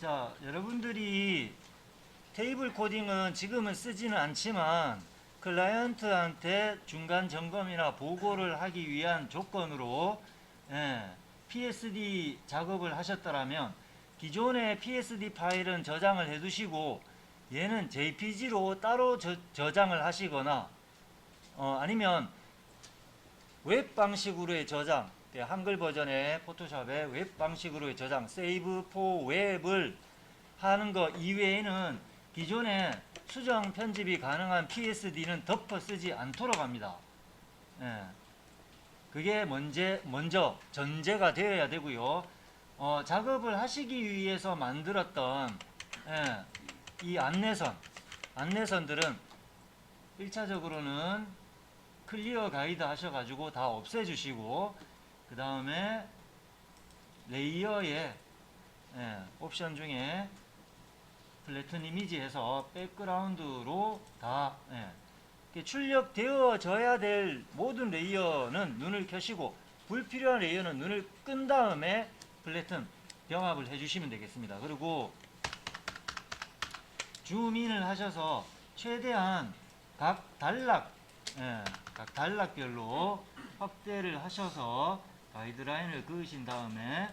자, 여러분들이 테이블 코딩은 지금은 쓰지는 않지만 클라이언트한테 중간 점검이나 보고를 하기 위한 조건으로 PSD 작업을 하셨더라면 기존의 PSD 파일은 저장을 해 두시고 얘는 JPG로 따로 저장을 하시거나 아니면 웹 방식으로의 저장, 한글 버전의 포토샵의 웹 방식으로의 저장, 세이브 포 웹을 하는 거 이외에는 기존에 수정 편집이 가능한 PSD는 덮어 쓰지 않도록 합니다. 그게 먼저 전제가 되어야 되고요. 작업을 하시기 위해서 만들었던 이 안내선들은 1차적으로는 클리어 가이드 하셔가지고 다 없애주시고, 그 다음에 레이어의 옵션 중에 플래툰 이미지 해서 백그라운드로 다 출력되어져야 될 모든 레이어는 눈을 켜시고 불필요한 레이어는 눈을 끈 다음에 플래툰 병합을 해주시면 되겠습니다. 그리고 줌인을 하셔서 최대한 각 단락별로 확대를 하셔서 가이드라인을 그으신 다음에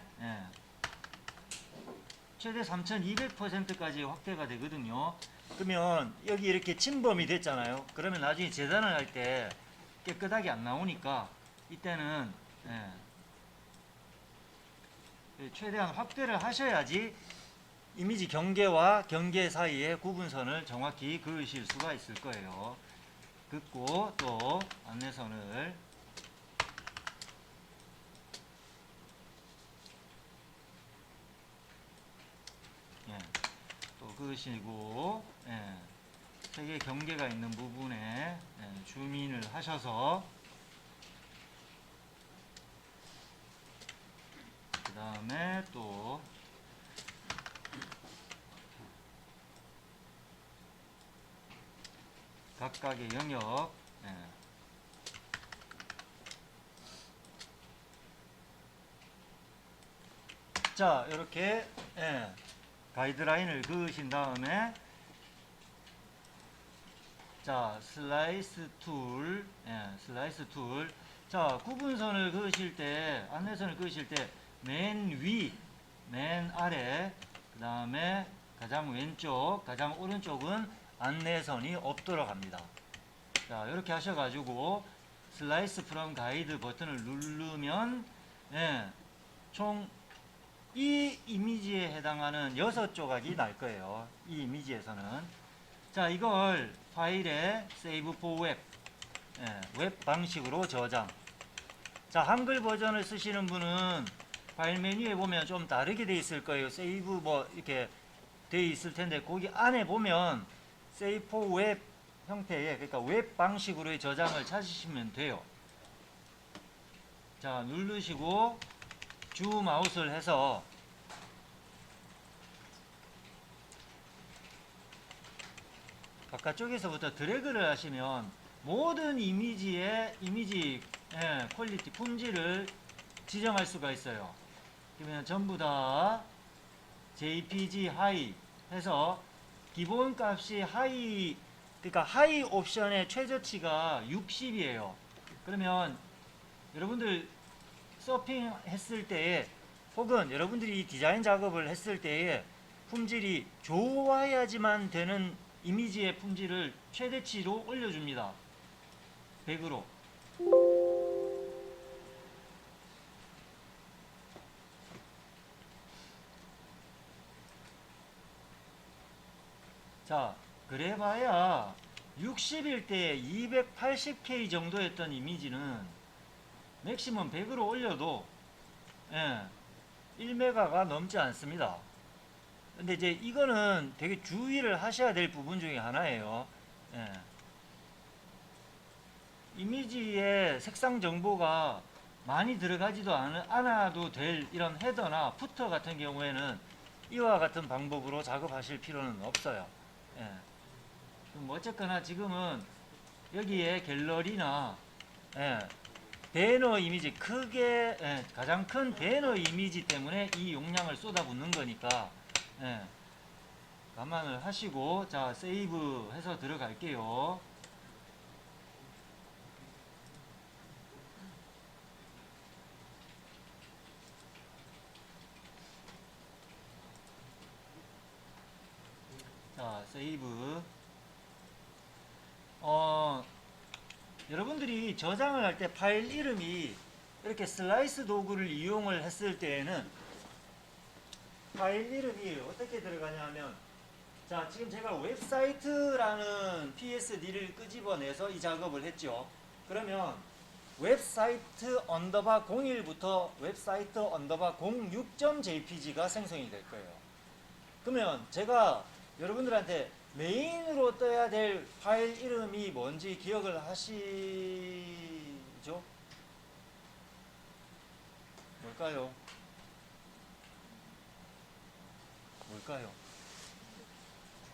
최대 3200%까지 확대가 되거든요. 그러면 여기 이렇게 침범이 됐잖아요. 그러면 나중에 재단을 할 때 깨끗하게 안 나오니까 이때는 최대한 확대를 하셔야지 이미지 경계와 경계 사이에 구분선을 정확히 그으실 수가 있을 거예요. 긋고 또 안내선을 또 그으시고 세 개의 경계가 있는 부분에 줌인을 하셔서 그 다음에 또 각각의 영역 자, 이렇게 가이드라인을 그으신 다음에 자, 슬라이스 툴 자, 구분선을 그으실 때, 안내선을 그으실 때 맨 위, 맨 아래, 그 다음에 가장 왼쪽, 가장 오른쪽은 안내선이 없도록 합니다. 자, 이렇게 하셔가지고 슬라이스 프롬 가이드 버튼을 누르면 총 이 이미지에 해당하는 6조각이 날 거예요. 이 이미지에서는. 자, 이걸 파일에 세이브 포 웹, 웹 방식으로 저장. 자, 한글 버전을 쓰시는 분은 파일 메뉴에 보면 좀 다르게 돼 있을 거예요. 세이브 뭐 이렇게 돼 있을 텐데 거기 안에 보면 세이브 포 웹 형태의, 그러니까 웹 방식으로의 저장을 찾으시면 돼요. 자, 누르시고 줌 아웃을 해서 바깥쪽에서부터 드래그를 하시면 모든 이미지의 이미지 퀄리티 품질을 지정할 수가 있어요. 그러면 전부 다 JPG 하이 해서 기본 값이 하이, 그러니까 하이 옵션의 최저치가 60이에요. 그러면 여러분들 서핑 했을 때에 혹은 여러분들이 디자인 작업을 했을 때에 품질이 좋아야지만 되는 이미지의 품질을 최대치로 올려줍니다. 100으로. 자, 그래봐야 60일 때 280K 정도였던 이미지는 맥시멈 100으로 올려도 1메가가 넘지 않습니다. 근데 이제 이거는 되게 주의를 하셔야 될 부분 중에 하나예요. 이미지의 색상 정보가 많이 들어가지도 않아도 될 이런 헤더나 푸터 같은 경우에는 이와 같은 방법으로 작업하실 필요는 없어요. 뭐 어쨌거나 지금은 여기에 갤러리나 배너 이미지 크게 가장 큰 배너 이미지 때문에 이 용량을 쏟아붓는 거니까 예. 감안을 하시고 자 세이브 해서 들어갈게요. 자 세이브. 여러분들이 저장을 할 때 파일 이름이 이렇게 슬라이스 도구를 이용을 했을 때에는 파일 이름이 어떻게 들어가냐 하면, 자 지금 제가 웹사이트라는 psd를 끄집어내서 이 작업을 했죠. 그러면 웹사이트 언더바 01부터 웹사이트 언더바 06.jpg가 생성이 될 거예요. 그러면 제가 여러분들한테 메인으로 떠야 될 파일 이름이 뭔지 기억을 하시죠? 뭘까요? 뭘까요?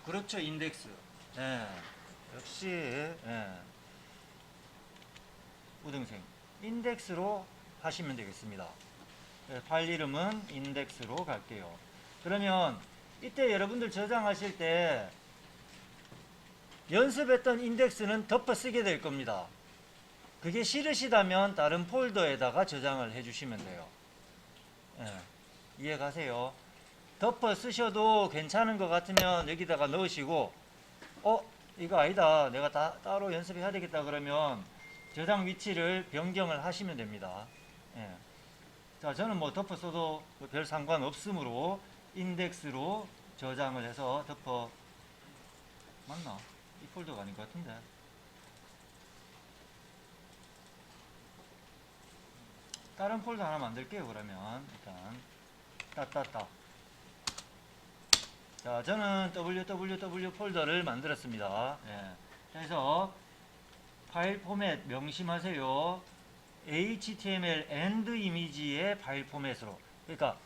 그렇죠, 인덱스. 예, 역시 예, 우등생 인덱스로 하시면 되겠습니다. 예, 파일 이름은 인덱스로 갈게요. 그러면 이때 여러분들 저장하실 때 연습했던 인덱스는 덮어 쓰게 될 겁니다. 그게 싫으시다면 다른 폴더에다가 저장을 해주시면 돼요. 예, 이해 가세요? 덮어 쓰셔도 괜찮은 것 같으면 여기다가 넣으시고, 이거 아니다, 내가 따로 연습해야 되겠다 그러면 저장 위치를 변경을 하시면 됩니다. 예. 자, 저는 뭐 덮어 써도 별 상관없으므로 인덱스로 저장을 해서 덮어, 맞나? 이 폴더가 아닌 것 같은데. 다른 폴더 하나 만들게요. 그러면 일단 따따따. 자, 저는 www 폴더를 만들었습니다. 예. 그래서 파일 포맷 명심하세요. html and 이미지의 파일 포맷으로. 그러니까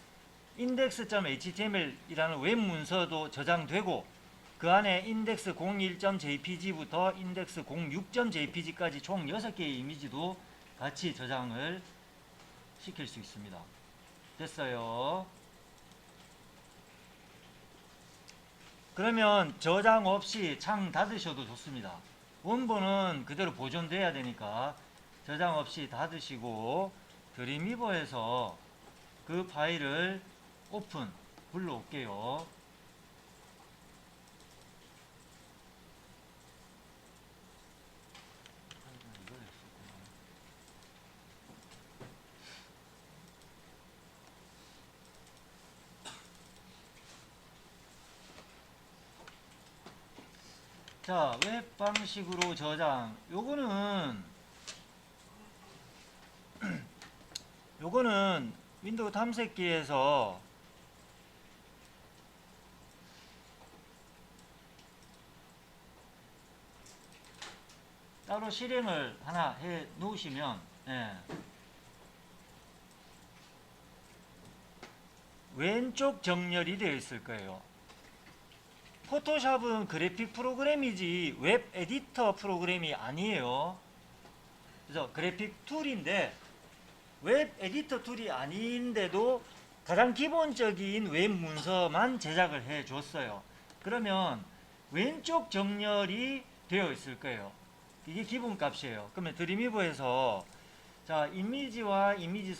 index.html이라는 웹 문서도 저장되고 그 안에 index01.jpg부터 index06.jpg까지 총 6개의 이미지도 같이 저장을 시킬 수 있습니다. 됐어요. 그러면 저장 없이 창 닫으셔도 좋습니다. 원본은 그대로 보존돼야 되니까 저장 없이 닫으시고 드림위버에서 그 파일을 오픈 불러올게요. 자, 웹 방식으로 저장. 요거는 윈도우 탐색기에서 따로 실행을 하나 해 놓으시면, 예, 왼쪽 정렬이 되어 있을 거예요. 포토샵은 그래픽 프로그램이지 웹 에디터 프로그램이 아니에요. 그래서 그래픽 툴인데 웹 에디터 툴이 아닌데도 가장 기본적인 웹 문서만 제작을 해 줬어요. 그러면 왼쪽 정렬이 되어 있을 거예요. 이게 기본 값이에요. 그러면 드림위버에서 자, 이미지와 이미지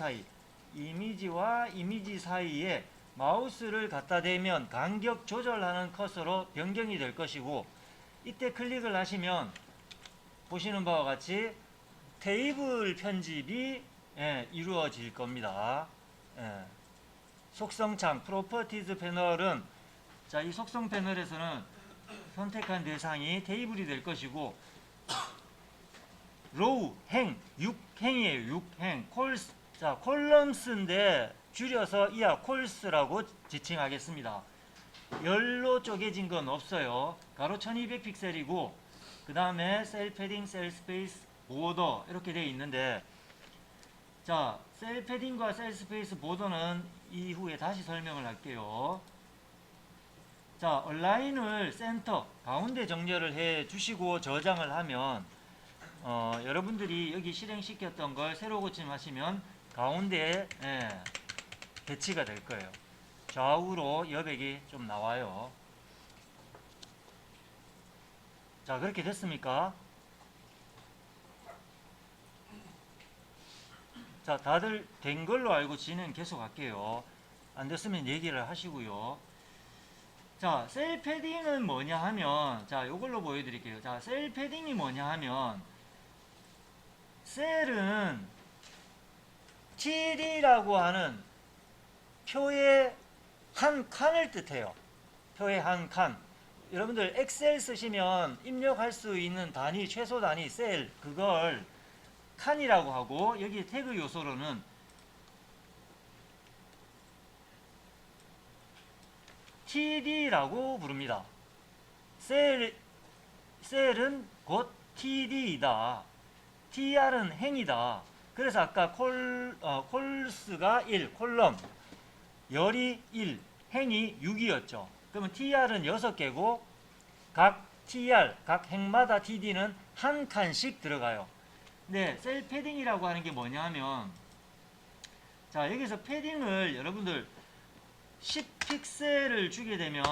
사이에 마우스를 갖다 대면 간격 조절하는 커서로 변경이 될 것이고, 이때 클릭을 하시면 보시는 바와 같이 테이블 편집이 이루어질 겁니다. 속성창 프로퍼티즈 패널은, 자, 이 속성 패널에서는 선택한 대상이 테이블이 될 것이고, 로우, 행, 6행이에요. 6행. 콜스, 자, 콜럼스인데 줄여서 이하 콜스라고 지칭하겠습니다. 열로 쪼개진 건 없어요. 가로 1200픽셀이고 그 다음에 셀 패딩, 셀 스페이스, 보더 이렇게 되어 있는데, 자, 셀 패딩과 셀 스페이스 보더는 이후에 다시 설명을 할게요. 자, 얼라인을 센터, 가운데 정렬을 해 주시고 저장을 하면 여러분들이 여기 실행시켰던 걸 새로 고침하시면 가운데에 배치가 될 거예요. 좌우로 여백이 좀 나와요. 자, 그렇게 됐습니까? 자, 다들 된 걸로 알고 진행 계속 할게요. 안 됐으면 얘기를 하시고요. 자, 셀 패딩은 뭐냐 하면, 자, 요걸로 보여드릴게요. 자, 셀 패딩이 뭐냐 하면, 셀은 TD라고 하는 표의 한 칸을 뜻해요. 표의 한 칸. 여러분들 엑셀 쓰시면 입력할 수 있는 단위, 최소 단위, 셀, 그걸 칸이라고 하고, 여기 태그 요소로는 TD라고 부릅니다. 셀은 곧 TD이다. TR은 행이다. 그래서 아까 콜스가 1, 콜럼, 열이 1, 행이 6이었죠. 그러면 TR은 6개고 각 TR, 각 행마다 TD는 한 칸씩 들어가요. 네, 셀 패딩이라고 하는 게 뭐냐 하면, 자, 여기서 패딩을 여러분들 10픽셀을 주게 되면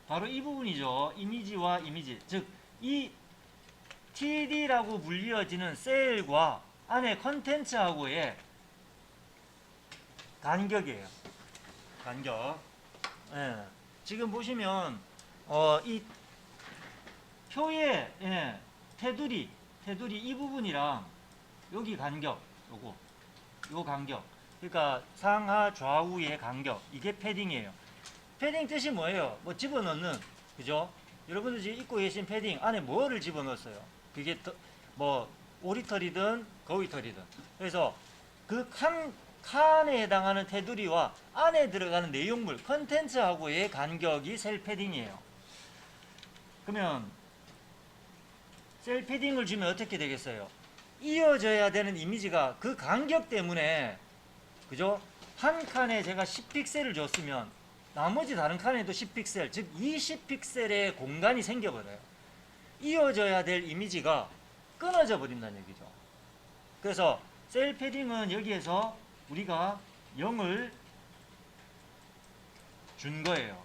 바로 이 부분이죠. 이미지와 이미지. 즉, 이 TD라고 불리어지는 셀과 안에 컨텐츠하고의 간격이에요. 간격. 예. 지금 보시면 이 표의 테두리 이 부분이랑 여기 간격, 요 간격. 그러니까 상하 좌우의 간격. 이게 패딩이에요. 패딩 뜻이 뭐예요? 뭐 집어넣는, 그죠? 여러분들 지금 입고 계신 패딩 안에 뭐를 집어넣었어요? 그게 뭐 오리털이든 거위털이든. 그래서 그 칸에 해당하는 테두리와 안에 들어가는 내용물, 컨텐츠하고의 간격이 셀 패딩이에요. 그러면 셀 패딩을 주면 어떻게 되겠어요? 이어져야 되는 이미지가 그 간격 때문에, 그죠? 한 칸에 제가 10픽셀을 줬으면 나머지 다른 칸에도 10픽셀, 즉 20픽셀의 공간이 생겨버려요. 이어져야 될 이미지가 끊어져 버린다는 얘기죠. 그래서 셀 패딩은 여기에서 우리가 0을 준 거예요.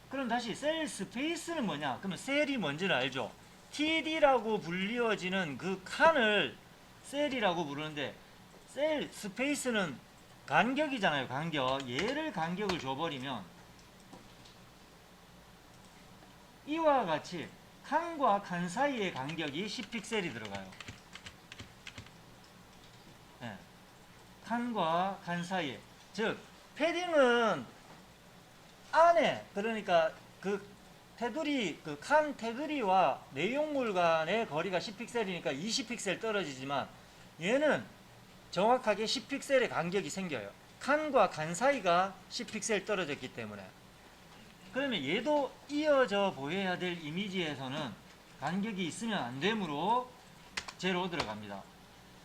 그럼 다시 셀 스페이스는 뭐냐? 그러면 셀이 뭔지는 알죠? TD라고 불리어지는 그 칸을 셀이라고 부르는데, 셀 스페이스는 간격이잖아요. 간격. 얘를 간격을 줘버리면 이와 같이 칸과 칸 사이의 간격이 10픽셀이 들어가요. 네. 칸과 칸 사이에. 즉 패딩은 안에, 그러니까 그 테두리, 그 칸 테두리와 내용물 간의 거리가 10픽셀이니까 20픽셀 떨어지지만, 얘는 정확하게 10픽셀의 간격이 생겨요. 칸과 칸 사이가 10픽셀 떨어졌기 때문에. 그러면 얘도 이어져 보여야 될 이미지에서는 간격이 있으면 안 되므로 제로 들어갑니다.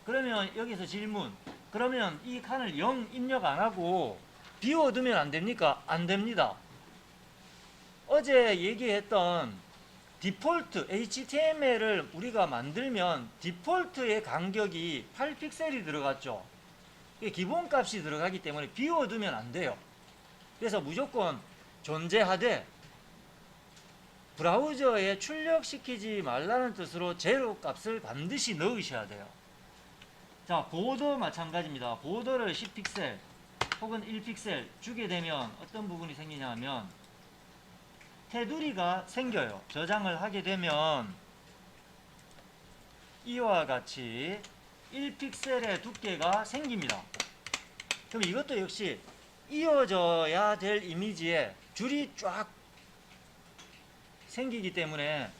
그러면 여기서 질문. 그러면 이 칸을 0 입력 안 하고 비워두면 안 됩니까? 안 됩니다. 어제 얘기했던 디폴트 HTML을 우리가 만들면 디폴트의 간격이 8픽셀이 들어갔죠. 기본값이 들어가기 때문에 비워두면 안 돼요. 그래서 무조건 존재하되 브라우저에 출력시키지 말라는 뜻으로 제로 값을 반드시 넣으셔야 돼요. 자, 보더 마찬가지입니다. 보더를 10픽셀 혹은 1픽셀 주게 되면 어떤 부분이 생기냐 하면 테두리가 생겨요. 저장을 하게 되면 이와 같이 1픽셀의 두께가 생깁니다. 그럼 이것도 역시 이어져야 될 이미지에 줄이 쫙 생기기 때문에,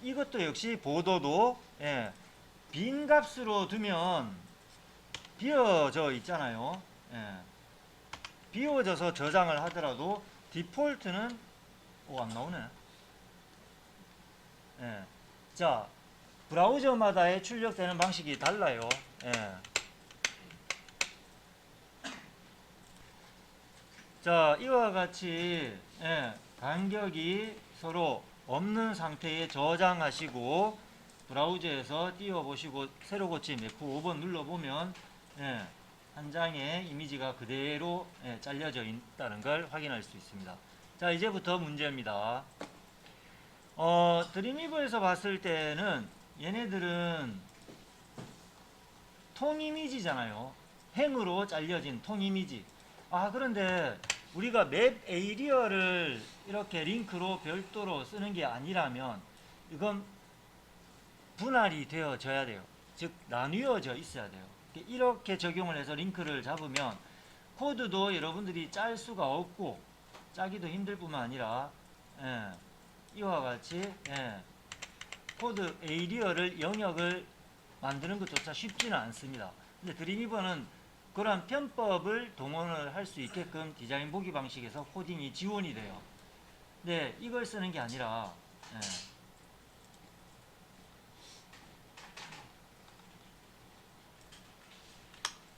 이것도 역시 보더도 빈 값으로 두면 비워져 있잖아요. 비워져서 저장을 하더라도 디폴트는 안 나오네. 자, 브라우저마다의 출력되는 방식이 달라요. 자, 이와 같이 간격이 서로 없는 상태에 저장하시고 브라우저에서 띄워보시고 새로 고침 F5번 눌러보면 한 장의 이미지가 그대로 잘려져 있다는 걸 확인할 수 있습니다. 자, 이제부터 문제입니다. 드림위버에서 봤을 때는 얘네들은 통이미지잖아요. 행으로 잘려진 통이미지. 그런데 우리가 맵 에이리어를 이렇게 링크로 별도로 쓰는 게 아니라면 이건 분할이 되어져야 돼요. 즉 나뉘어져 있어야 돼요. 이렇게 적용을 해서 링크를 잡으면 코드도 여러분들이 짤 수가 없고 짜기도 힘들 뿐만 아니라 이와 같이 코드 에이리어를 영역을 만드는 것조차 쉽지는 않습니다. 근데 드림위버는 그러한 편법을 동원을 할 수 있게끔 디자인 보기 방식에서 코딩이 지원이 돼요. 근데 이걸 쓰는 게 아니라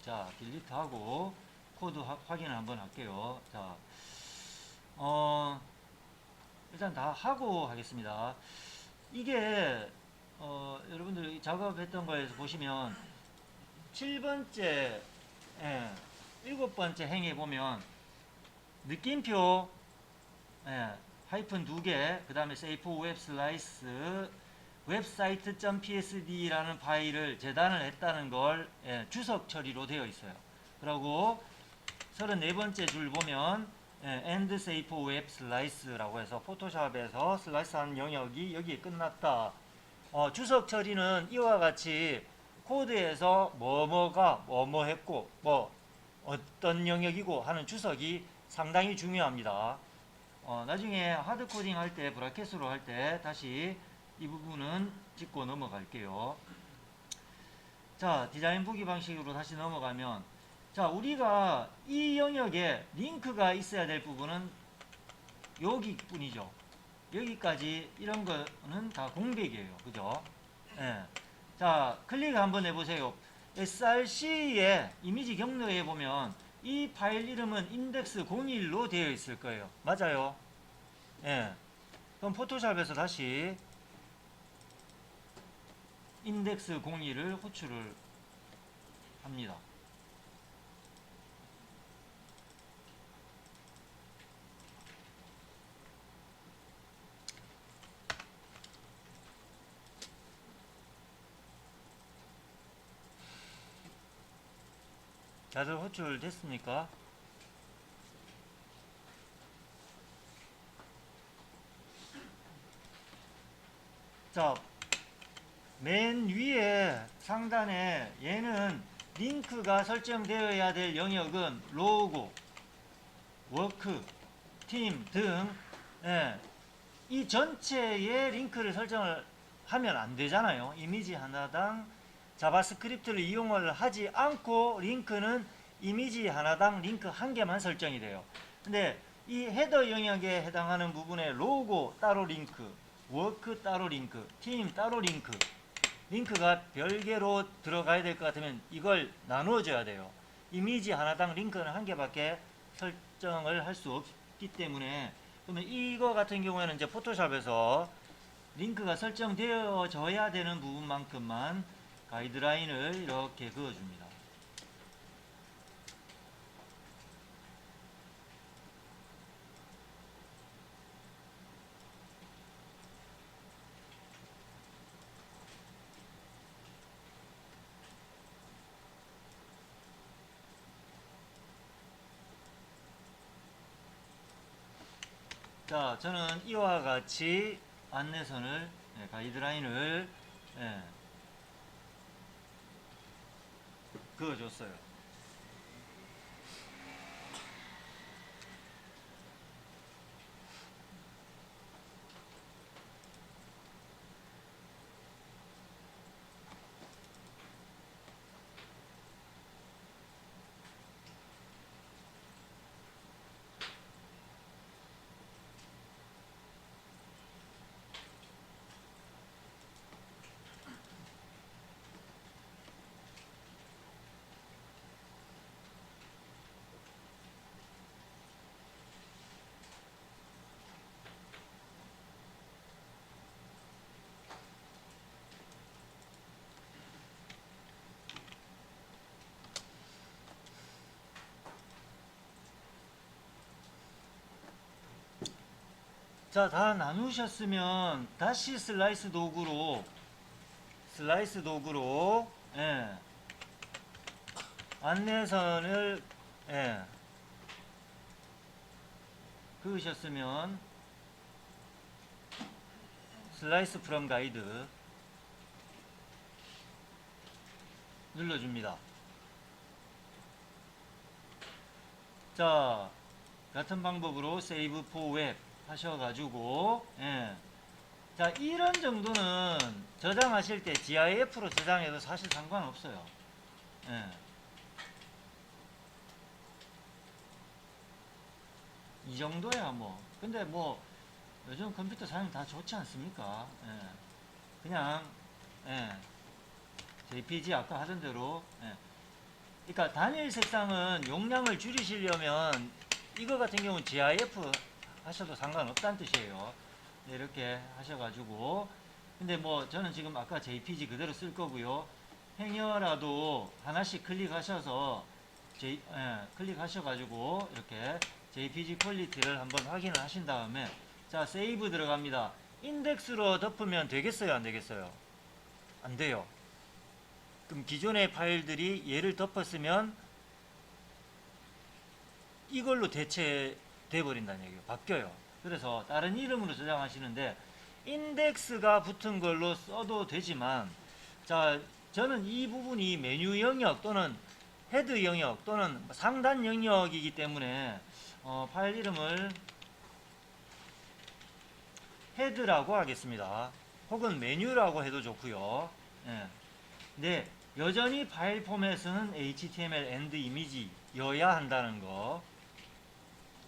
자, 딜리트하고 코드 확인을 한번 할게요. 자, 일단 다 하고 하겠습니다. 이게 여러분들 작업했던 거에서 보시면 7번째 7번째 행에 보면 느낌표 하이픈 2개, 그 다음에 세이프 웹 슬라이스 웹사이트.psd라는 파일을 재단을 했다는 걸 주석 처리로 되어 있어요. 그리고 34번째 줄 보면 end safe web slice라고 해서 포토샵에서 슬라이스한 영역이 여기에 끝났다. 주석 처리는 이와 같이 코드에서 뭐뭐가 뭐뭐 했고 뭐 어떤 영역이고 하는 주석이 상당히 중요합니다. 나중에 하드 코딩 할 때 브라켓으로 할 때 다시 이 부분은 짚고 넘어갈게요. 자, 디자인 보기 방식으로 다시 넘어가면, 자, 우리가 이 영역에 링크가 있어야 될 부분은 여기 뿐이죠. 여기까지 이런 거는 다 공백이에요. 그죠? 자, 클릭 한번 해보세요. src의 이미지 경로에 보면 이 파일 이름은 index 01로 되어 있을 거예요. 맞아요? 그럼 포토샵에서 다시 index 01을 호출을 합니다. 다들 호출 됐습니까? 자, 맨 위에 상단에 얘는 링크가 설정되어야 될 영역은 로고, 워크, 팀 등 이 전체에 링크를 설정을 하면 안 되잖아요. 이미지 하나당 자바스크립트를 이용을 하지 않고 링크는 이미지 하나당 링크 한 개만 설정이 돼요. 근데 이 헤더 영역에 해당하는 부분에 로고 따로 링크, 워크 따로 링크, 팀 따로 링크, 링크가 별개로 들어가야 될 것 같으면 이걸 나누어줘야 돼요. 이미지 하나당 링크는 한 개밖에 설정을 할 수 없기 때문에, 그러면 이거 같은 경우에는 이제 포토샵에서 링크가 설정되어져야 되는 부분만큼만 가이드라인을 이렇게 그어줍니다. 자, 저는 이와 같이 안내선을, 가이드라인을 그어줬어요. 자, 다 나누셨으면 다시 슬라이스 도구로 예, 안내선을 예, 그으셨으면 슬라이스 프롬 가이드 눌러줍니다. 자, 같은 방법으로 save for web 하셔가지고 예. 자, 이런 정도는 저장하실 때 GIF로 저장해도 사실 상관없어요. 예. 이 정도야 뭐. 근데 뭐 요즘 컴퓨터 사용 다 좋지 않습니까? 예. 그냥 예. JPG 아까 하던 대로 예. 그러니까 단일 색상은 용량을 줄이시려면 이거 같은 경우는 GIF 하셔도 상관없다는 뜻이에요. 이렇게 하셔가지고 근데 뭐 저는 지금 아까 JPG 그대로 쓸 거고요. 행여라도 하나씩 클릭하셔서 클릭하셔가지고 이렇게 JPG 퀄리티를 한번 확인을 하신 다음에 자, 세이브 들어갑니다. 인덱스로 덮으면 되겠어요, 안 되겠어요? 안 돼요. 그럼 기존의 파일들이 얘를 덮었으면 이걸로 대체돼 버린다는 얘기예요. 바뀌어요. 그래서 다른 이름으로 저장하시는데 인덱스가 붙은 걸로 써도 되지만 자, 저는 이 부분이 메뉴 영역 또는 헤드 영역 또는 상단 영역이기 때문에 파일 이름을 헤드라고 하겠습니다. 혹은 메뉴라고 해도 좋고요. 예. 근데 여전히 파일 포맷은 HTML and 이미지여야 한다는 거.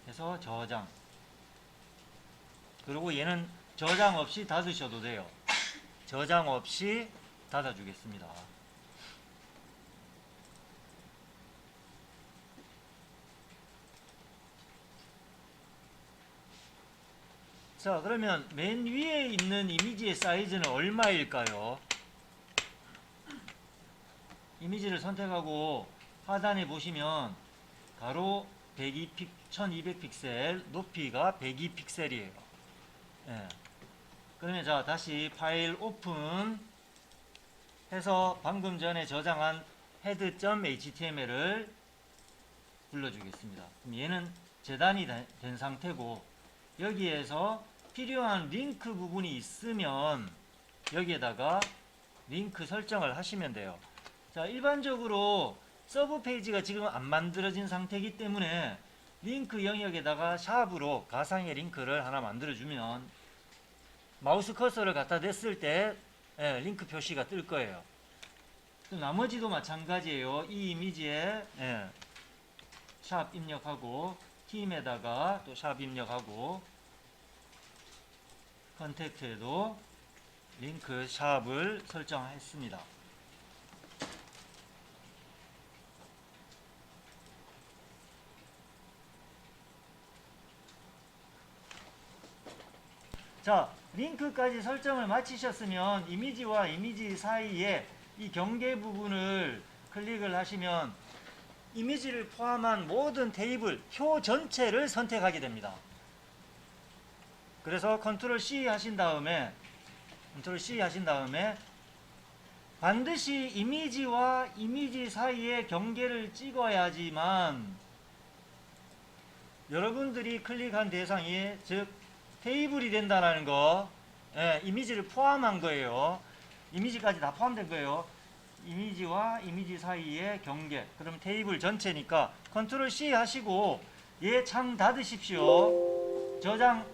해서 저장. 그리고 얘는 저장 없이 닫으셔도 돼요. 저장 없이 닫아주겠습니다. 자, 그러면 맨 위에 있는 이미지의 사이즈는 얼마일까요? 이미지를 선택하고 하단에 보시면 가로 1200픽셀, 높이가 102픽셀이에요. 예. 그러면 자, 다시 파일 오픈 해서 방금 전에 저장한 head.html을 불러주겠습니다. 그럼 얘는 재단이 된 상태고 여기에서 필요한 링크 부분이 있으면 여기에다가 링크 설정을 하시면 돼요. 자, 일반적으로 서브 페이지가 지금 안 만들어진 상태이기 때문에 링크 영역에다가 샵으로 가상의 링크를 하나 만들어주면 마우스 커서를 갖다 댔을 때 링크 표시가 뜰 거예요. 또 나머지도 마찬가지예요. 이 이미지에 샵 입력하고 팀에다가 또 샵 입력하고 컨택트에도 링크 샵을 설정했습니다. 자, 링크까지 설정을 마치셨으면 이미지와 이미지 사이에 이 경계 부분을 클릭을 하시면 이미지를 포함한 모든 테이블, 표 전체를 선택하게 됩니다. 그래서 컨트롤 C 하신 다음에 반드시 이미지와 이미지 사이에 경계를 찍어야지만 여러분들이 클릭한 대상이 즉 테이블이 된다는 거, 이미지를 포함한 거예요. 이미지까지 다 포함된 거예요. 이미지와 이미지 사이의 경계. 그럼 테이블 전체니까 컨트롤 C 하시고 얘 창 닫으십시오. 저장할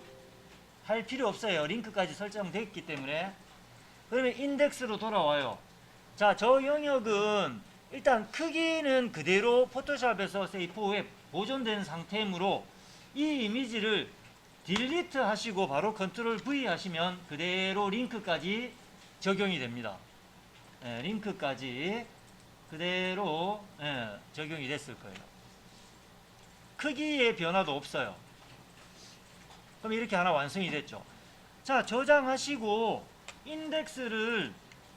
필요 없어요. 링크까지 설정됐기 때문에. 그러면 인덱스로 돌아와요. 자, 저 영역은 일단 크기는 그대로 포토샵에서 세이프 웹 보존된 상태이므로 이 이미지를 딜리트 하시고 바로 컨트롤 V 하시면 그대로 링크까지 적용이 됩니다. 링크까지 그대로 적용이 됐을 거예요. 크기의 변화도 없어요. 그럼 이렇게 하나 완성이 됐죠. 자, 저장하시고 인덱스를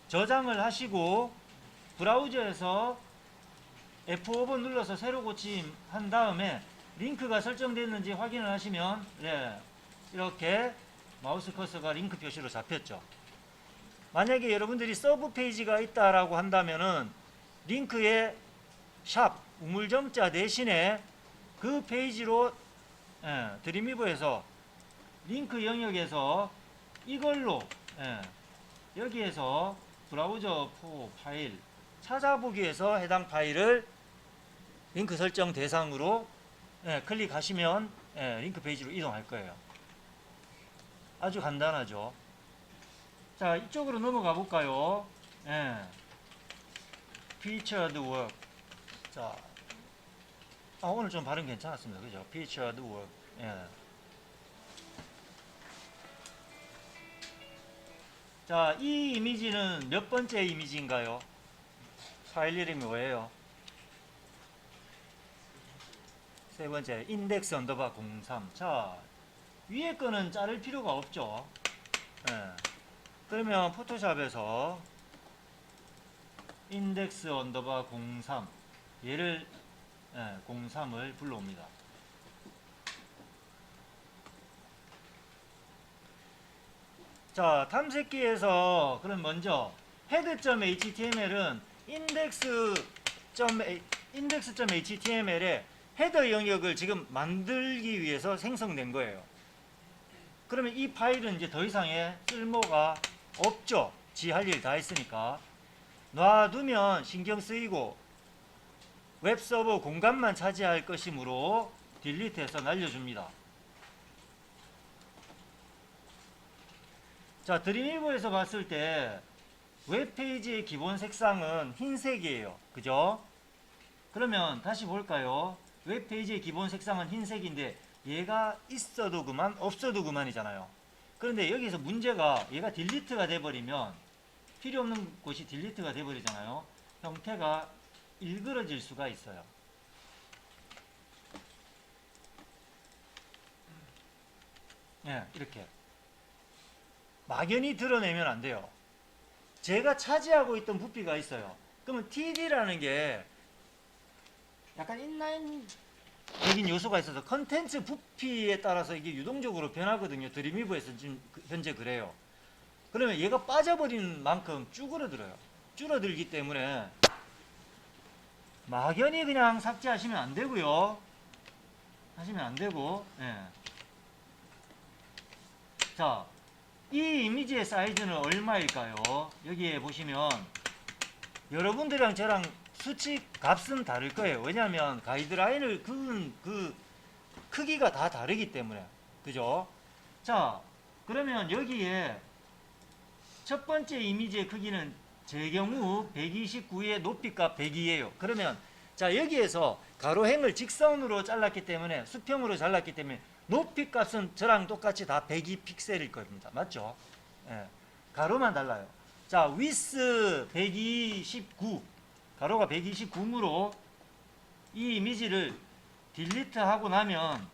저장을 하시고 브라우저에서 F5번 눌러서 새로 고침한 다음에 링크가 설정됐는지 확인을 하시면 이렇게 마우스 커서가 링크 표시로 잡혔죠. 만약에 여러분들이 서브 페이지가 있다라고 한다면은 링크에 샵 우물점자 대신에 그 페이지로 드림위버에서 링크 영역에서 이걸로 여기에서 브라우저 파일 찾아보기에서 해당 파일을 링크 설정 대상으로 클릭하시면 링크 페이지로 이동할 거예요. 아주 간단하죠. 자, 이쪽으로 넘어가 볼까요? Featured work. 자, 오늘 좀 발음 괜찮았습니다. 그죠? Featured work. 자, 이 이미지는 몇 번째 이미지인가요? 파일 이름이 뭐예요? 세 번째, 인덱스 언더바 03. 자, 위에 거는 자를 필요가 없죠. 그러면 포토샵에서 인덱스 언더바 03 얘를 03을 불러옵니다. 자, 탐색기에서 그럼 먼저 head.html은 index.html의 헤더 영역을 지금 만들기 위해서 생성된 거예요. 그러면 이 파일은 이제 더 이상의 쓸모가 없죠. 지 할 일 다 했으니까. 놔두면 신경 쓰이고 웹서버 공간만 차지할 것이므로 딜리트해서 날려줍니다. 자, 드림위버에서 봤을 때 웹페이지의 기본 색상은 흰색이에요. 그죠? 그러면 다시 볼까요? 웹페이지의 기본 색상은 흰색인데 얘가 있어도 그만 없어도 그만이잖아요. 그런데 여기서 문제가 얘가 딜리트가 돼버리면 필요 없는 곳이 딜리트가 돼버리잖아요. 형태가 일그러질 수가 있어요. 이렇게 막연히 드러내면 안 돼요. 제가 차지하고 있던 부피가 있어요. 그러면 TD라는 게 약간 인라인적인 요소가 있어서 컨텐츠 부피에 따라서 이게 유동적으로 변하거든요. 드림위버에서 지금 현재 그래요. 그러면 얘가 빠져버리는 만큼 쭈그러들어요. 줄어들기 때문에 막연히 그냥 삭제하시면 안 되고요. 하시면 안 되고, 자, 이 이미지의 사이즈는 얼마일까요? 여기에 보시면 여러분들이랑 저랑 수치 값은 다를 거예요. 왜냐하면 가이드라인을 그은 그 크기가 다 다르기 때문에. 그죠? 자, 그러면 여기에 첫 번째 이미지의 크기는 제 경우 129의 높이값 102예요. 그러면 자, 여기에서 가로행을 직선으로 잘랐기 때문에 수평으로 잘랐기 때문에 높이 값은 저랑 똑같이 다 102 픽셀일 겁니다. 맞죠? 가로만 달라요. 자, width 129 가로가 129이므로 이 이미지를 딜리트 하고 나면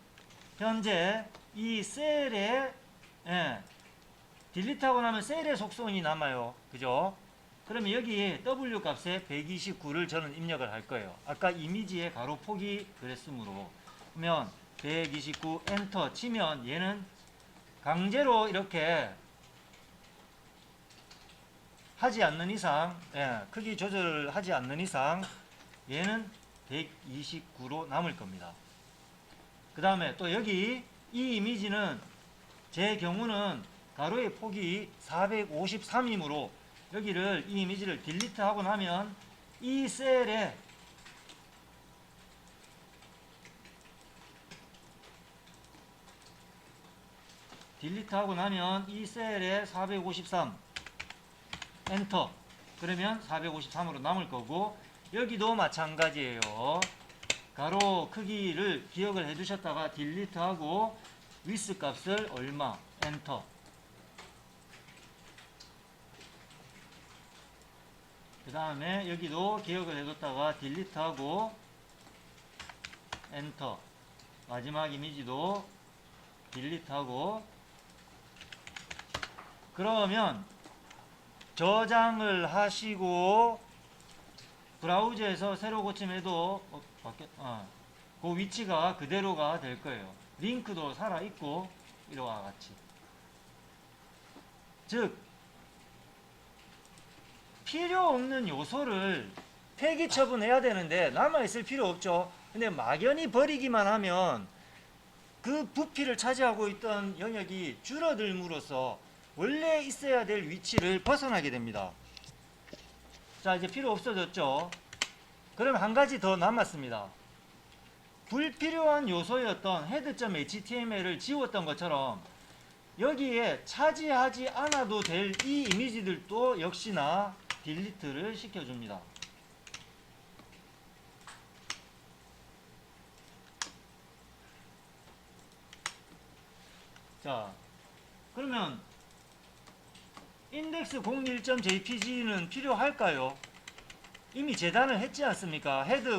현재 이 셀에 딜리트 하고 나면 셀의 속성이 남아요. 그죠? 그러면 여기에 W 값에 129를 저는 입력을 할 거예요. 아까 이미지의 가로 폭이 그랬으므로. 그러면 129 엔터 치면 얘는 강제로 이렇게 하지 않는 이상, 크기 조절을 하지 않는 이상 얘는 129로 남을 겁니다. 그 다음에 또 여기 이 이미지는 제 경우는 가로의 폭이 453이므로 여기를 이 이미지를 딜리트 하고 나면 이 셀에 딜리트 하고 나면 이 셀에 453 엔터 그러면 453으로 남을 거고 여기도 마찬가지예요. 가로 크기를 기억을 해 두셨다가 딜리트 하고 위스 값을 얼마 엔터 그 다음에 여기도 기억을 해뒀다가 딜리트 하고 엔터 마지막 이미지도 딜리트 하고 그러면 저장을 하시고 브라우저에서 새로 고침해도 그 위치가 그대로가 될 거예요. 링크도 살아있고 이와 같이 즉 필요 없는 요소를 폐기 처분해야 되는데 남아있을 필요 없죠. 근데 막연히 버리기만 하면 그 부피를 차지하고 있던 영역이 줄어들므로써 원래 있어야 될 위치를 벗어나게 됩니다. 자, 이제 필요 없어졌죠. 그럼 한 가지 더 남았습니다. 불필요한 요소였던 head.html을 지웠던 것처럼 여기에 차지하지 않아도 될 이 이미지들도 역시나 딜리트를 시켜줍니다. 자, 그러면 index01.jpg는 필요할까요? 이미 재단을 했지 않습니까? head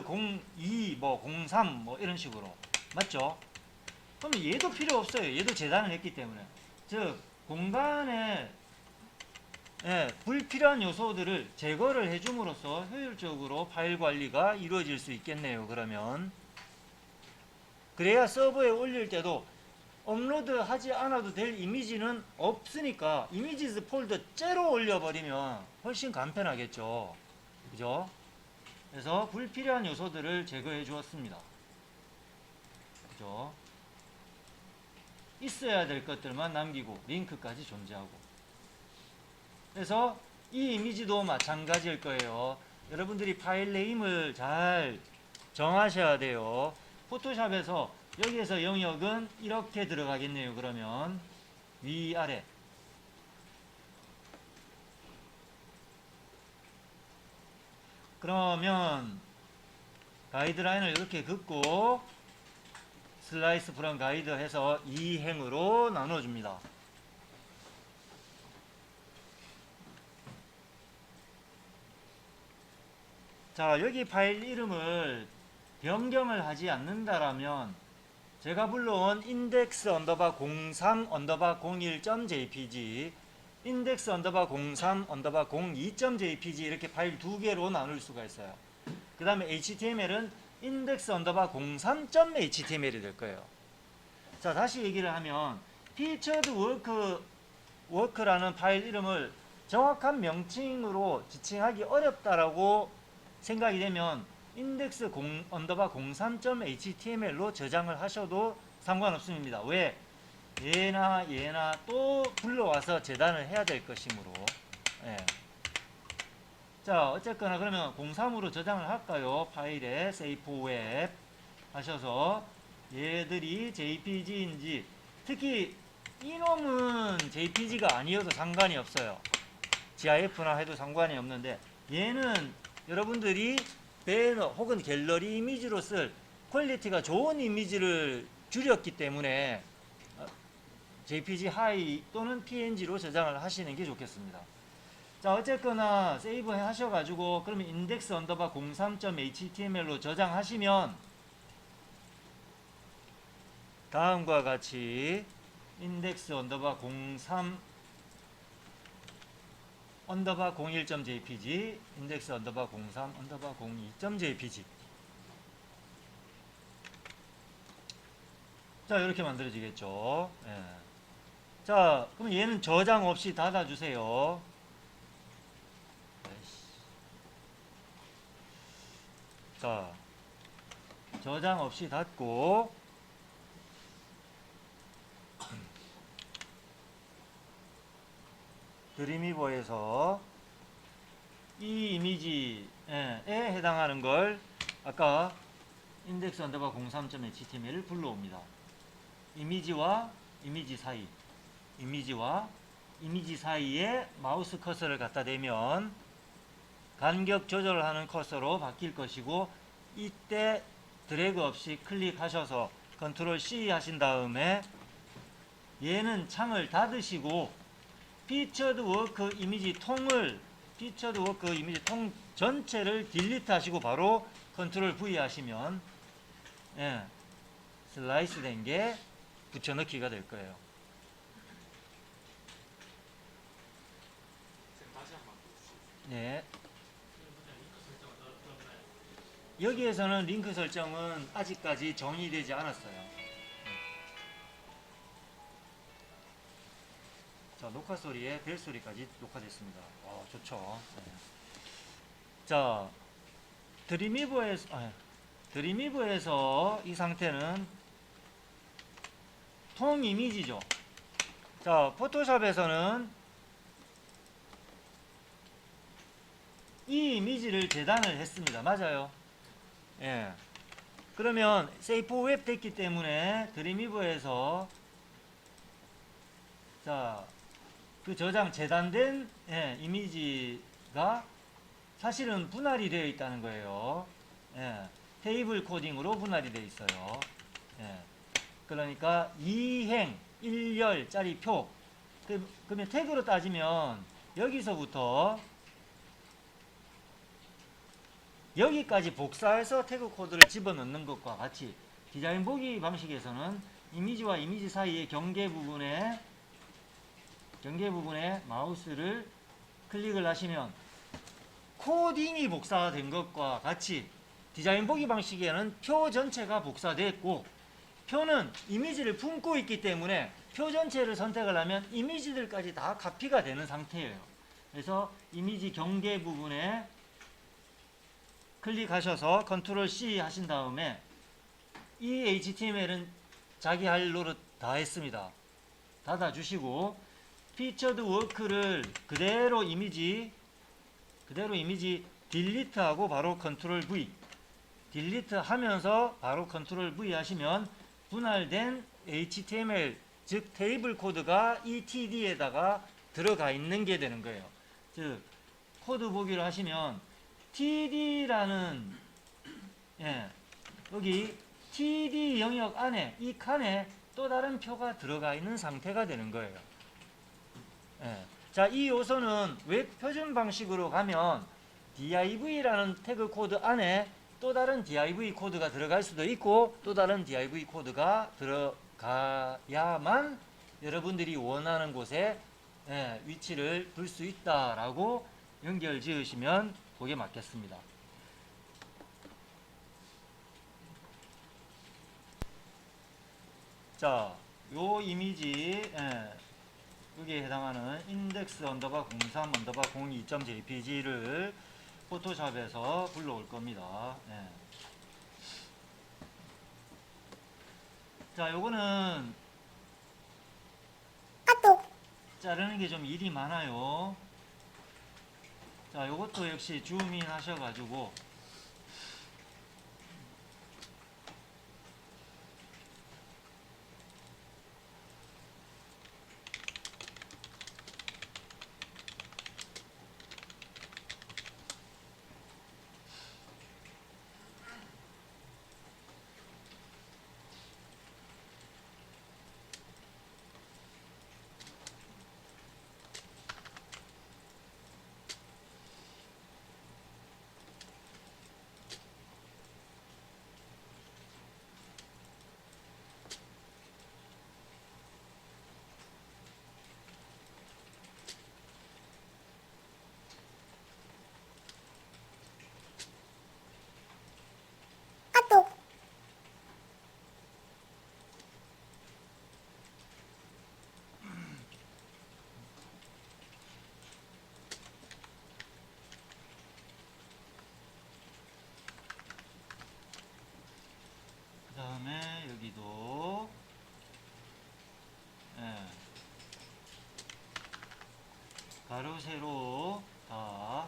02, 03 이런 식으로. 맞죠? 그러면 얘도 필요 없어요. 얘도 재단을 했기 때문에. 즉 공간에 불필요한 요소들을 제거를 해줌으로써 효율적으로 파일 관리가 이루어질 수 있겠네요. 그러면 그래야 서버에 올릴 때도 업로드 하지 않아도 될 이미지는 없으니까 이미지스 폴더 째로 올려버리면 훨씬 간편하겠죠. 그죠? 그래서 불필요한 요소들을 제거해 주었습니다. 그죠? 있어야 될 것들만 남기고 링크까지 존재하고. 그래서 이 이미지도 마찬가지일 거예요. 여러분들이 파일 네임을 잘 정하셔야 돼요. 포토샵에서 여기에서 영역은 이렇게 들어가겠네요. 그러면 위아래. 그러면 가이드라인을 이렇게 긋고 슬라이스 프롬 가이드 해서 2행으로 나눠줍니다. 자, 여기 파일 이름을 변경을 하지 않는다라면 제가 불러온 index_03_01.jpg, index_03_02.jpg 이렇게 파일 두 개로 나눌 수가 있어요. 그 다음에 HTML은 index_03.html이 될 거예요. 자, 다시 얘기를 하면 featured work라는 파일 이름을 정확한 명칭으로 지칭하기 어렵다라고 생각이 되면 index_03.html로 저장을 하셔도 상관없습니다. 왜? 얘나 또 불러와서 재단을 해야 될 것이므로. 예. 자, 어쨌거나 그러면 03으로 저장을 할까요? 파일에 save web 하셔서 얘들이 jpg인지, 특히 이놈은 jpg가 아니어도 상관이 없어요. gif나 해도 상관이 없는데 얘는 여러분들이 배너 혹은 갤러리 이미지로 쓸 퀄리티가 좋은 이미지를 줄였기 때문에 JPG 하이 또는 PNG로 저장을 하시는 게 좋겠습니다. 자, 어쨌거나 세이브 하셔가지고 그러면 index_03.html로 저장하시면 다음과 같이 index_03_01.jpg, index_03_02.jpg. 자, 이렇게 만들어지겠죠. 예. 자, 그럼 얘는 저장 없이 닫아주세요. 자, 저장 없이 닫고 드림위버에서 이 이미지에 해당하는 걸 아까 index_03.html을 불러옵니다. 이미지와 이미지 사이, 이미지와 이미지 사이에 마우스 커서를 갖다 대면 간격 조절하는 커서로 바뀔 것이고, 이때 드래그 없이 클릭하셔서 컨트롤 C 하신 다음에 얘는 창을 닫으시고 피처드 워크 이미지 통을 피처드 워크 이미지 통 전체를 딜리트 하시고 바로 컨트롤 V 하시면 슬라이스 된 게 붙여넣기가 될 거예요. 네. 여기에서는 링크 설정은 아직까지 정의되지 않았어요. 자, 녹화 소리에 벨 소리까지 녹화됐습니다. 좋죠. 네. 자, 드림위버에서 이 상태는 통 이미지죠. 자, 포토샵에서는 이 이미지를 재단을 했습니다. 맞아요. 예. 그러면 세이프 웹 됐기 때문에 드림위버에서 자, 그 저장 재단된 이미지가 사실은 분할이 되어 있다는 거예요. 예. 테이블 코딩으로 분할이 되어 있어요. 예. 그러니까 2행 1열짜리 표. 그러면 태그로 따지면 여기서부터 여기까지 복사해서 태그 코드를 집어넣는 것과 같이 디자인 보기 방식에서는 이미지와 이미지 사이의 경계 부분에 마우스를 클릭을 하시면 코딩이 복사된 것과 같이 디자인 보기 방식에는 표 전체가 복사됐고 표는 이미지를 품고 있기 때문에 표 전체를 선택을 하면 이미지들까지 다 카피가 되는 상태예요. 그래서 이미지 경계 부분에 클릭하셔서 컨트롤 C 하신 다음에 이 HTML은 자기 할 노릇 다 했습니다. 닫아주시고 피처드 워크를 그대로 이미지 딜리트하고 바로 컨트롤 V 딜리트 하면서 바로 컨트롤 V 하시면 분할된 HTML 즉 테이블 코드가 이 TD에다가 들어가 있는 게 되는 거예요. 즉 코드 보기를 하시면 TD라는 여기 TD 영역 안에 이 칸에 또 다른 표가 들어가 있는 상태가 되는 거예요. 자, 이 요소는 웹 표준 방식으로 가면 div라는 태그 코드 안에 또 다른 div 코드가 들어갈 수도 있고 또 다른 div 코드가 들어가야만 여러분들이 원하는 곳에 위치를 둘 수 있다라고 연결 지으시면 그게 맞겠습니다. 자, 요 이미지 여기에 해당하는 index 언더바 03 언더바 02.jpg를 포토샵에서 불러올 겁니다. 자, 요거는 자르는 게 좀 일이 많아요. 자, 요것도 역시 줌인 하셔가지고 그 다음에 여기도 가로 세로 다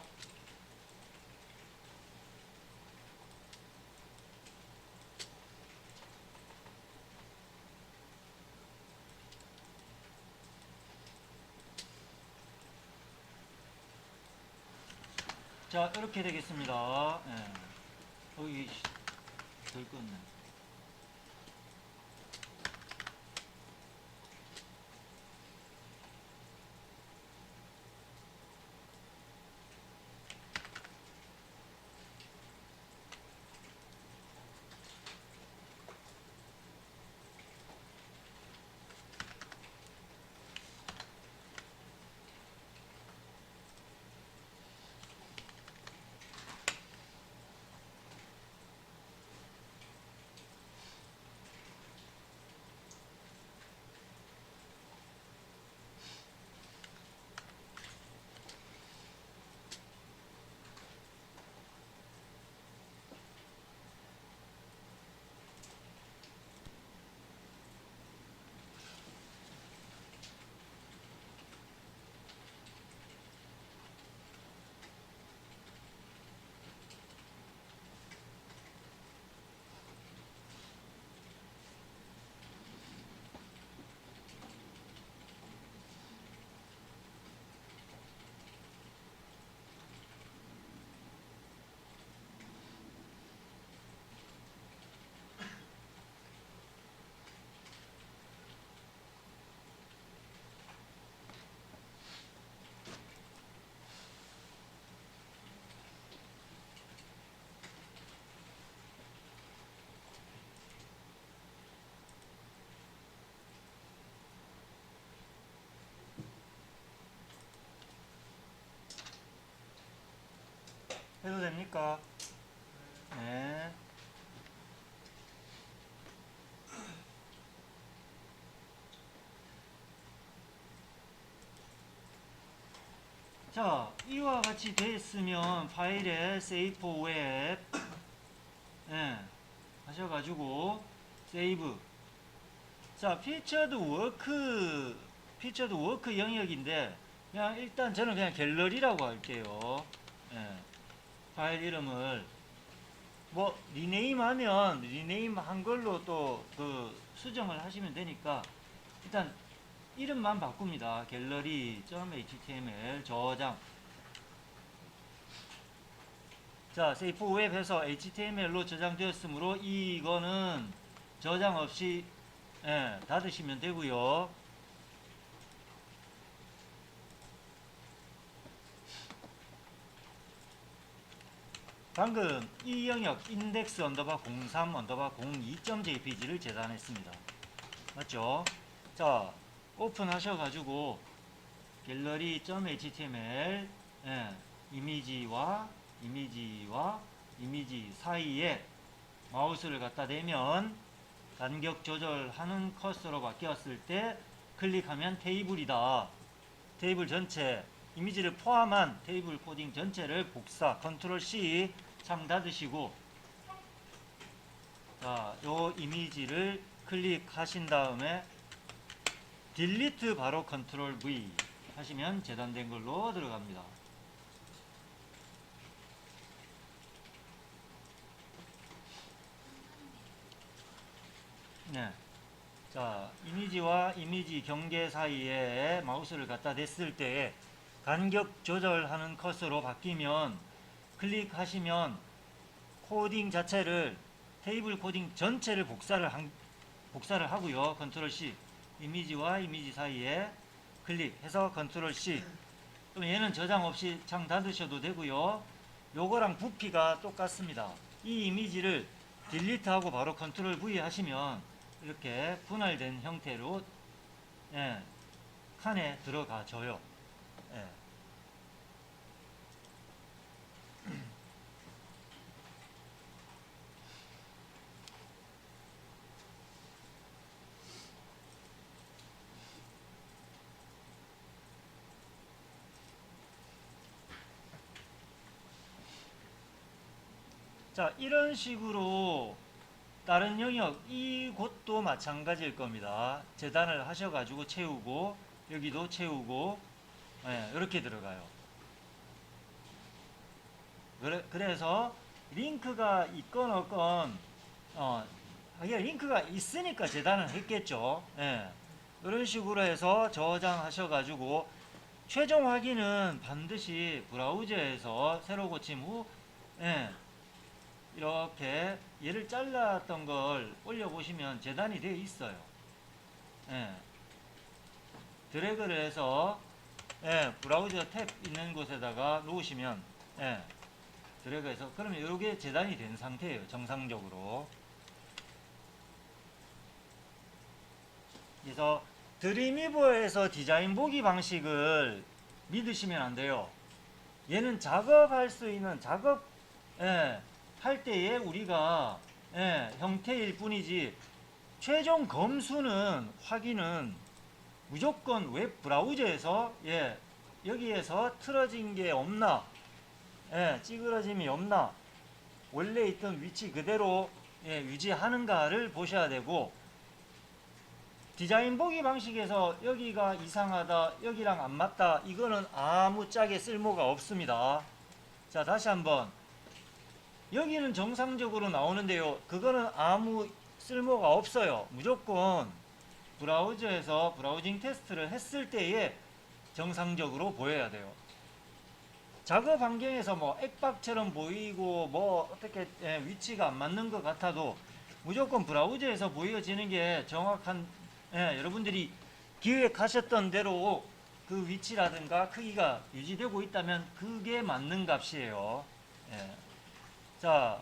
자, 이렇게 되겠습니다. 여기 덜 껐네. 해도 됩니까? 네. 자, 이와 같이 됐으면 파일에 save for web 예, 하셔가지고 세이브. 자, 피처드 워크 영역인데 그냥 일단 저는 그냥 갤러리라고 할게요. 예, 파일 이름을 뭐 리네임하면 리네임 한 걸로 또 그 수정을 하시면 되니까 일단 이름만 바꿉니다. 갤러리.html 저장. 자, 세이프 웹에서 HTML로 저장되었으므로 이거는 저장 없이 닫으시면 되고요. 방금 이 영역 index 언더바 03 언더바 02.jpg를 재단했습니다. 맞죠? 자, 오픈 하셔가지고 갤러리.html 이미지와 이미지 사이에 마우스를 갖다 대면 간격 조절하는 커서로 바뀌었을 때 클릭하면 테이블이다. 테이블 전체, 이미지를 포함한 테이블 코딩 전체를 복사, 컨트롤 C 창 닫으시고, 자, 요 이미지를 클릭하신 다음에 딜리트 바로 컨트롤 V 하시면 재단된 걸로 들어갑니다. 네. 자, 이미지와 이미지 경계 사이에 마우스를 갖다 댔을 때 간격 조절하는 컷으로 바뀌면 클릭하시면 코딩 자체를 테이블 코딩 전체를 복사를 하고요. 컨트롤 C 이미지와 이미지 사이에 클릭해서 컨트롤 C. 그럼 얘는 저장 없이 창 닫으셔도 되고요. 요거랑 부피가 똑같습니다. 이 이미지를 딜리트하고 바로 컨트롤 V 하시면 이렇게 분할된 형태로 칸에 들어가줘요. 자, 이런 식으로 다른 영역 이곳도 마찬가지일 겁니다. 재단을 하셔가지고 채우고 여기도 채우고 이렇게 들어가요. 그래서 링크가 있건 없건 링크가 있으니까 재단을 했겠죠. 이런 식으로 해서 저장하셔가지고 최종 확인은 반드시 브라우저에서 새로 고침 후 이렇게 얘를 잘랐던 걸 올려보시면 재단이 되어 있어요. 드래그를 해서 브라우저 탭 있는 곳에다가 놓으시면 드래그해서 그러면 이게 재단이 된 상태예요. 정상적으로. 그래서 드림위버에서 디자인 보기 방식을 믿으시면 안 돼요. 얘는 작업할 수 있는 할 때에 우리가 형태일 뿐이지 최종 검수는 확인은 무조건 웹 브라우저에서 여기에서 틀어진 게 없나 찌그러짐이 없나 원래 있던 위치 그대로 유지하는가를 보셔야 되고 디자인 보기 방식에서 여기가 이상하다 여기랑 안 맞다 이거는 아무짝에 쓸모가 없습니다. 자, 다시 한번 여기는 정상적으로 나오는데요. 그거는 아무 쓸모가 없어요. 무조건 브라우저에서 브라우징 테스트를 했을 때에 정상적으로 보여야 돼요. 작업 환경에서 뭐 액박처럼 보이고 뭐 어떻게 위치가 안 맞는 것 같아도 무조건 브라우저에서 보여지는 게 정확한 여러분들이 기획하셨던 대로 그 위치라든가 크기가 유지되고 있다면 그게 맞는 값이에요. 자,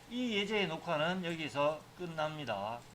이 예제의 녹화는 여기서 끝납니다.